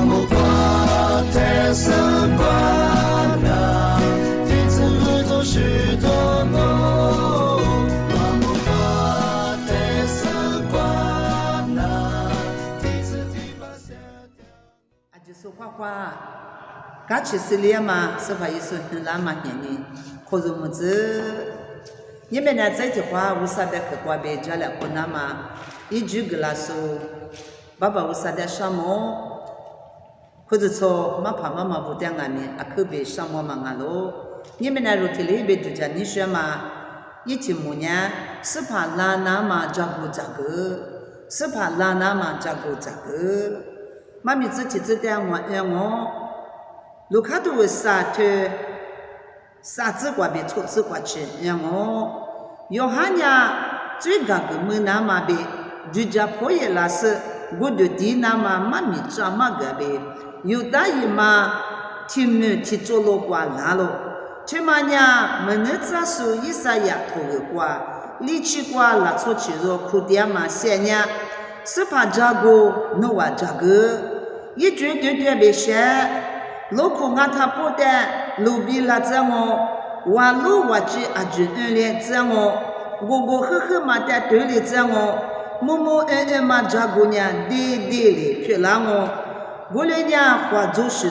木瓜太色瓜那，第次合作是多么。罗木瓜太色瓜那，第次提拔下掉。啊，就是花花，刚去世了嘛，是吧？也是很浪漫年龄，可是么子。你们呢？这句话为啥得去瓜别家了？可那嘛，一句个来说，爸爸为啥得什么？或者说，妈怕妈妈不点俺们，啊，可别什么嘛俺喽。你们呢？肉体里边就讲你说嘛，一题目呢，是怕拉那嘛照顾这个，是怕拉那嘛照顾这个。妈咪自己这点我，卢卡多为啥子？啥子瓜别错子瓜吃，让我。有哈呀，最高个么那么呗，就叫破业拉是，我的地那么妈咪抓嘛个呗，有大姨妈，听么听做了瓜拿了，去嘛呀，么那咋说一啥呀头个瓜，力气瓜拉出去了，苦点嘛些呀，是怕这个，那话这个，一句对对别说，老苦俺他不得，路边拉着我。话路话句啊句恩来这我，我呵呵嘛在对里这我，默恩嘛这个呢，地里去拉我来呢话做事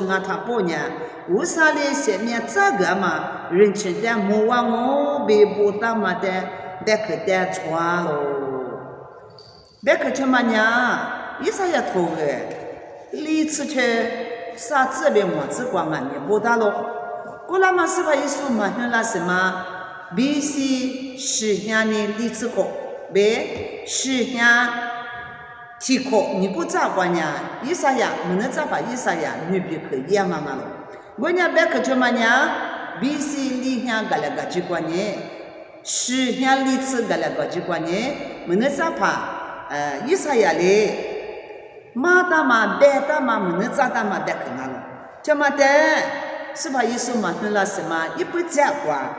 俺他不呢，为啥嘞下面这个嘛，人群的莫话我别不打嘛的，得去得穿喽，别去什么呢？一啥也头个，离次去啥子别么子光啊，你不打喽。过来嘛，是吧？一说嘛，那那什么，必须实现的历史课，别实现题课，你不咋管呀？一啥呀？没能咋把一啥呀？你别去也嘛嘛了。我呢别去什么呢？必须理想个那个机关呢，实现历史个那个机关呢，没能咋把一啥呀嘞？马达嘛，白达嘛，没能咋达嘛，别去那了，怎么的？是吧？意思嘛，那什么，一不讲话，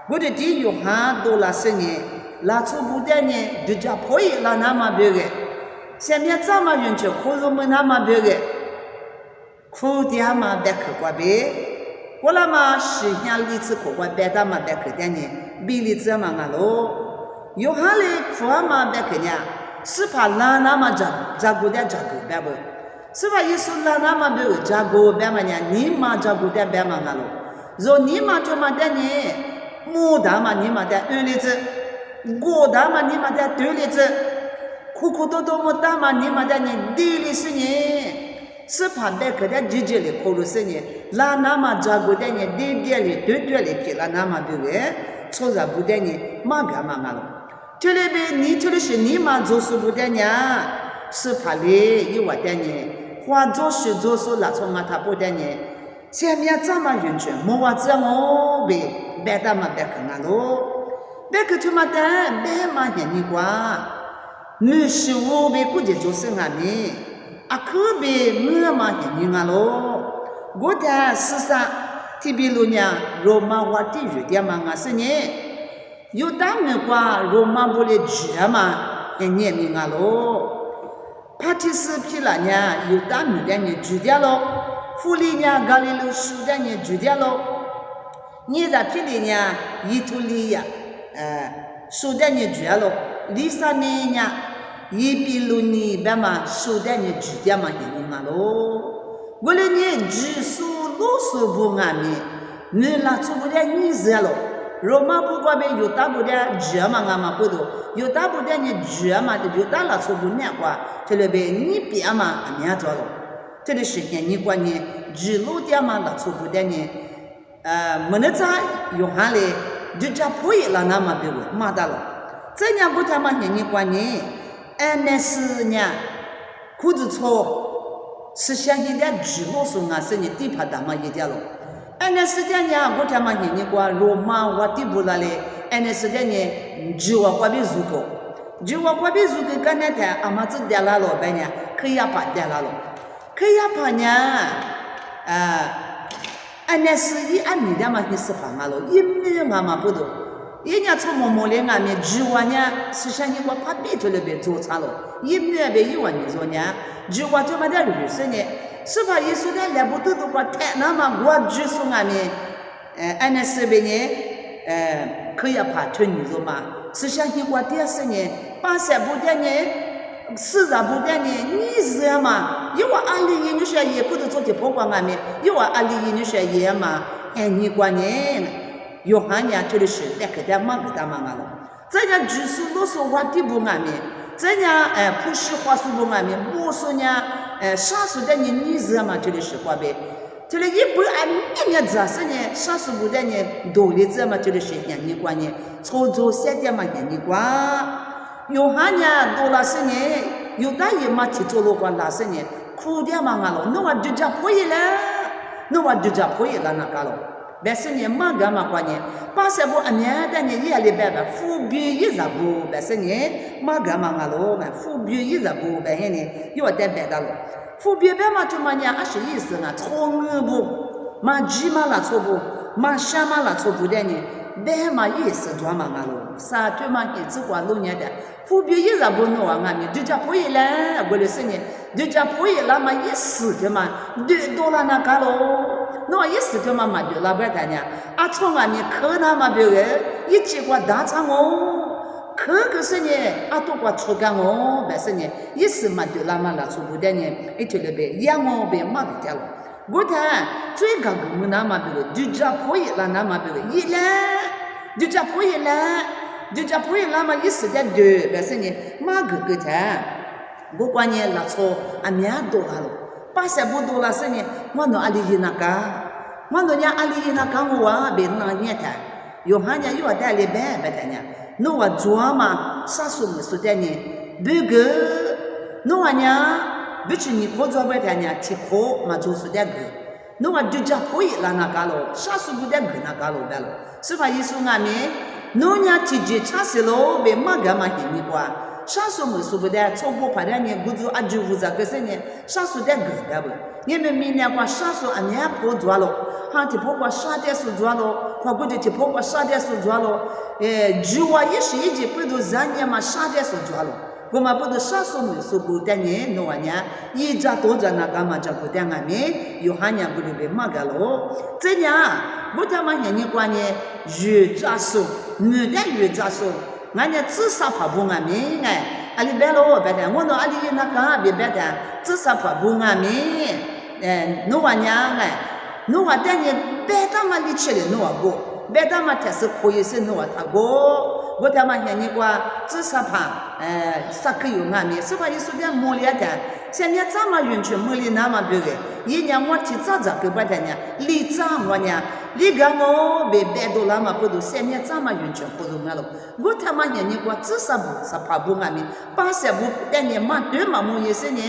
我的弟有很多那些年，拉出不得呢，就叫破译拉那么别个，下面怎么运去，可是没那么别个，苦点嘛别去过别，过来嘛实现历史过过别的嘛别去的呢，比例子嘛俺喽，有哈嘞苦嘛别去呢，是怕拉那么照顾点照顾别不。是吧？意思啦，那么别个照顾别嘛呢？你妈照顾点别嘛个喽？若你妈就嘛的呢，我大嘛你嘛的二例子，我大嘛你嘛的对例子，苦苦多多我大嘛你嘛的呢第例是呢，是怕别个的姐姐里苦路是呢，啦那么照顾的呢，对里去啦那么别个，错着不的呢，嘛别嘛个喽？这里边你这里是你妈做事不的呢，是怕嘞有我的呢。话做事拉从俺他不得呢，下面怎么运转？莫话这我别的嘛别看俺喽，别个他妈的别嘛人你瓜，你是我别估计就是俺们，啊可别我嘛人你俺喽，我的是啥？特别路呢，罗马话的语点嘛俺是呢，有当面瓜罗马不来句嘛，人你命俺喽。帕提斯皮拉呢，有大女的呢住掉喽，弗里呢，咖喱路苏的呢住掉喽，你在皮里呢，伊图利亚，苏的呢住掉喽，里萨尼呢，伊比鲁尼别嘛，苏的呢住掉嘛，你嘛喽，我来呢住苏罗苏不俺们，你拉出不了你热喽。罗马不过边有大不的热嘛，俺嘛不多，有大不的呢热嘛，有大了出不呢瓜，这里边你别嘛，俺们做了，这里时间你管呢，热路点嘛了出不的呢，没那咋有哈嘞，就叫破译了那么别个，嘛的了，这样不他妈你管呢，那是呢，裤子错，是相信的热路说俺是你地盘大嘛一点了。那时间呢，我他妈你过罗马我地不拉嘞，那时间呢，就我过边如果，就我过边如果干那天阿妈子掉了老板呢，可以把掉了，可以把呢，那是一按你的嘛，你是怕嘛咯，因为阿妈不多，一年从某年俺们10万年，是像你我怕别头那边做差了，一年边1万年做年，10万就没得20年，是吧？意思的来不都过太那么我就说俺们，按那这边呢，可以怕退你做嘛？是像你我30年，80不的呢，40不的呢，你是嘛？因为20你说也不都做的不光俺们，因为20你说也嘛，你管呢？约翰呀，这里是那个的嘛个的嘛了。这家居住都说话地不俺们，这家不是话说不俺们，我说呢啥时的你是嘛？这里是话呗。这里一不按1年子是呢，啥时不的呢？多的子嘛，这里是你管呢，操作3点嘛你管。约翰呀，多了是呢，有大爷嘛去做了话那是呢，苦点嘛了，那我就叫破了，那我就叫破了那个了。但是呢，马干嘛关呢？80不按年的呢，也里边的富比10不，但是呢，马干嘛了？富比10不，但是呢，又带别的了。富比别嘛就嘛呢，20意思呢，错不，嘛鸡嘛啦错不，嘛虾嘛啦错不的呢，别嘛意思做嘛了，啥对嘛一直管6年的，富比10不弄完呢，就叫破了，我的是呢，就叫破了嘛，10的嘛，2多了那个喽。那意思就嘛嘛就老板谈呀，从俺们可那么别个一结果大厂哦，可是呢，都过出干哦，但是呢，意思嘛就那么那出不的呢，一直那边养哦别嘛不掉了。我谈最高我们那么别个，就叫破业了那么别个，一来就叫破业了，就叫破业那么意思的对，但是呢，嘛个谈，我管呢那出俺们多了。80不多了是呢，我那阿里伊那个，我那阿里伊那个我啊，别那年的，有哈呢有带里边别的呢，那我做嘛，啥时候说的呢？别个，那我呢，不是你可做别的呢，提可嘛做说的个，那我就叫可以了那个咯，啥时候的个那个咯别了，是吧？意思俺们，那呢提起查实咯，别嘛干嘛给你过。啥时候说不得，超过8年，我就就这个是呢，啥时候的个的不？你们明年过啥时候俺也不做了，哈，就不过啥的时候做了，或者就不过啥的时候做了，就我也是一直不都3年嘛，啥的时候做了，我们不都啥时候说不得呢？那玩意儿，一家多着那干嘛就不得俺们，有哈年不就被骂个了？这样，我他妈年过呢，越扎手，女的越扎手。俺家至少怕不俺们哎，阿里别了我别的，我那阿里那个别的，至少怕不俺们，侬话娘哎，侬话等你别他妈你吃的侬话过，别他妈才是可以是侬话他过，我他妈现你过至少怕啥个有俺们，是吧？你说点磨练的，现在这么运气磨练那么别个，一年我去找个别的呢，你找我呢？你讲我别多了嘛，不都3年这么运气不容易了。我他妈年过至少不是怕不俺们，80不但年嘛对嘛么也是呢，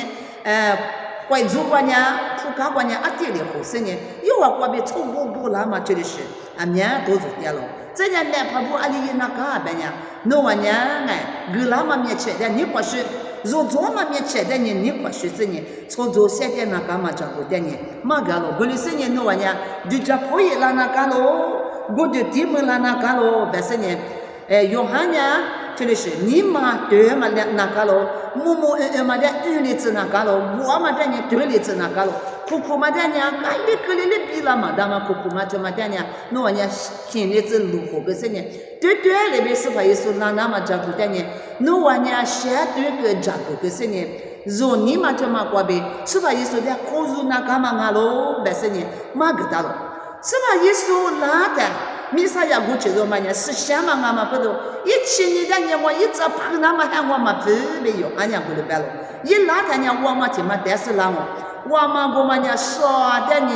贵族国家、土家国家地里好些呢，有我别抽不了嘛，这里是面都做掉了。这样来怕不阿里那个别呢，侬话呢哎，个那么面吃的你不是。如做嘛面吃的你不是这呢，操作7点那个嘛叫不的呢，嘛个咯，过了3年侬话呢，就叫破业了那个咯，我就地门了那个咯，但是呢，约翰呢，这里是你嘛对嘛的那个咯，母嘛的2粒子那个咯，我嘛的呢2粒子那个咯，苦嘛的呢，个里比了嘛，da嘛苦嘛就嘛的呢，侬话呢天粒子如何个是呢？对里边是怕意思那嘛叫不的呢？侬话呢，写对个讲个是呢，若你嘛就嘛过呗，是吧？意思的可如那干嘛咯？但是呢，嘛个大咯，是吧？意思哪的？米啥呀？我觉得嘛呢，是想嘛俺嘛不懂，17年的呢，我一直碰那么喊我嘛不没有，俺家过来白了，一哪的呢，我嘛就嘛但是让我嘛呢说的呢。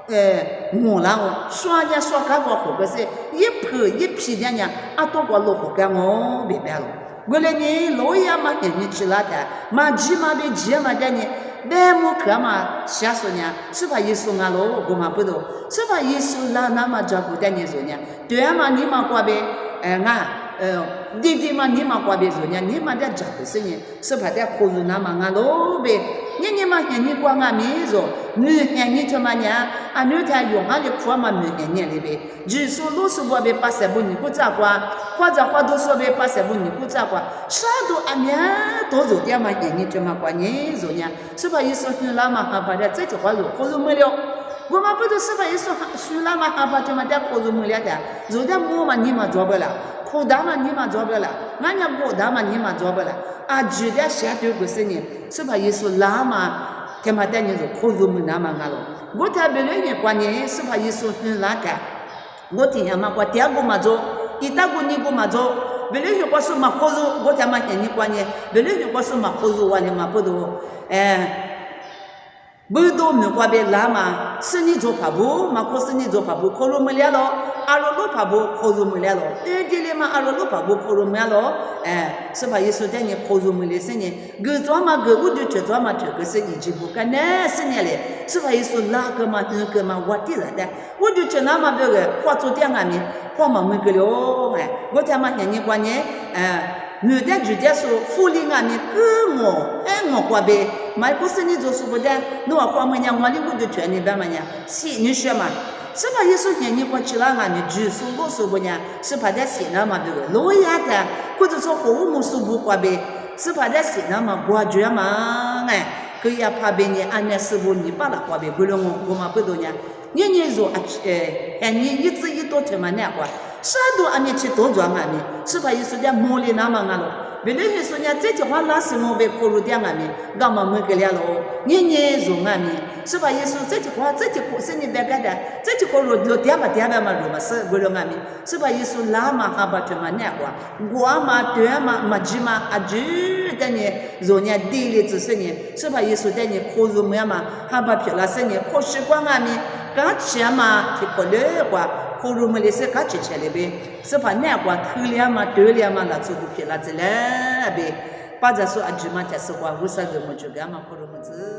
我啦我，说人家说干过活个是，一批的呢，多过落活干我明白了。我来呢，老爷嘛给你去了的，嘛鸡嘛被鸡嘛的呢，白木可嘛瞎说呢，是吧？意思俺老我嘛不懂，是吧？意思那么照顾的你说呢？对嘛，你嘛过呗，俺弟嘛你嘛挂别说呢，你嘛的讲的是呢，是怕的口子那嘛俺老呗，你嘛你挂俺没说，你他妈呢，啊你他用俺的苦嘛你里呗，就说老是我别把什么你不咋挂，或者话都说别把什么你不咋挂，啥都俺们多做点嘛你他妈挂你说呢，是怕一说你那嘛还把的这句话说，口子没了。我们不都是把一说书啦嘛，还把这么点口子没了的，做点我嘛你嘛做不了，苦大嘛你嘛做不了，俺家苦大嘛你嘛做不了，啊，就点下头不是呢，是把一说啦嘛，他妈的你说口子没那么俺了，我特别愿意关键是把一说很拉干，我听下嘛我第二个嘛做，一大个你个嘛做，别人如果说嘛口子，我他妈你关键，别人如果说嘛口子我呢嘛不多，不多没挂别拉嘛，是你做爬步，嘛可是你做爬步，可罗没了咯，阿罗罗爬步，可罗没了咯，这里嘛阿罗罗爬步，可罗没了，是把意思讲你可罗没了是呢，个做嘛个我就去做嘛这个是一直不干呢是呢嘞，是把意思哪个嘛那个嘛我的了的，我就去那嘛这个花做点外面，花嘛没个了，我他妈你管呢，女的就在说，福利俺们给我挂呗，买不是你做什么的，你话花么样，我的我就劝你干嘛呀？是你说嘛？是把一说你过去了，俺们就说我说不呢？是怕在西南嘛对不对？老亚的，或者说和我们说不挂呗，是怕在西南嘛挂住嘛可以怕别人按那师傅你把那挂呗，不然我嘛不多呢。你说你一直一多天嘛那话。啥都俺们去多赚俺们，是把意思讲磨砺那么俺了。别人说呢，这句话那是我被考虑点俺们，干嘛没给了喽？你说俺们，是把意思这句话是你别干的，这句话lo点嘛嘛是不了俺们，是把意思那嘛还把这么那话，我嘛对嘛嘛只嘛啊只的呢，说呢地里只是呢，是把意思的呢考虑么嘛，还把皮拉是呢考习惯俺们，干吃嘛去考虑话。可如没得是干起来呗，是把那个头两嘛、头两嘛那做不皮那子了呗，把这说啊，就嘛才是话，为啥个么就干嘛可如没子？